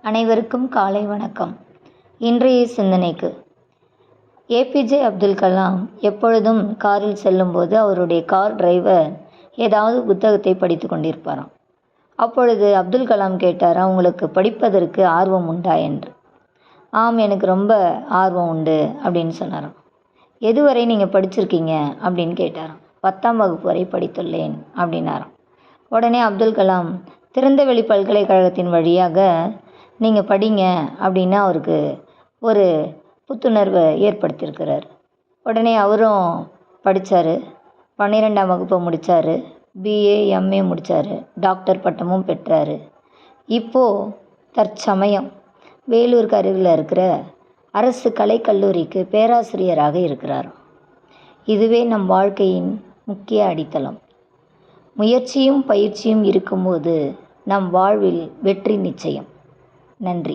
அனைவருக்கும் காலை வணக்கம். இன்றைய சிந்தனைக்கு ஏபிஜே அப்துல் கலாம் எப்பொழுதும் காரில் செல்லும்போது அவருடைய கார் டிரைவர் ஏதாவது புத்தகத்தை படித்து கொண்டிருப்பாராம். அப்பொழுது அப்துல் கலாம் கேட்டாராம், உங்களுக்கு படிப்பதற்கு ஆர்வம் உண்டா என்று. ஆம், எனக்கு ரொம்ப ஆர்வம் உண்டு அப்படின்னு சொன்னாராம். எதுவரை நீங்கள் படிச்சிருக்கீங்க அப்படின்னு கேட்டாராம். 10ஆம் வகுப்பு வரை படித்துள்ளேன் அப்படின்னாராம். உடனே அப்துல் கலாம் திறந்தவெளி பல்கலைக்கழகத்தின் வழியாக நீங்கள் படிங்க அப்படின்னு அவருக்கு ஒரு புத்துணர்வை ஏற்படுத்தியிருக்கிறார். உடனே அவரும் படித்தார். 12ஆம் வகுப்பை முடித்தார். பிஏ எம்ஏ முடித்தார். டாக்டர் பட்டமும் பெற்றார். இப்போது தற்சமயம் வேலூருக்கு அருகில் இருக்கிற அரசு கலைக்கல்லூரிக்கு பேராசிரியராக இருக்கிறார். இதுவே நம் வாழ்க்கையின் முக்கிய அடித்தளம். முயற்சியும் பயிற்சியும் இருக்கும்போது நம் வாழ்வில் வெற்றி நிச்சயம். நன்றி.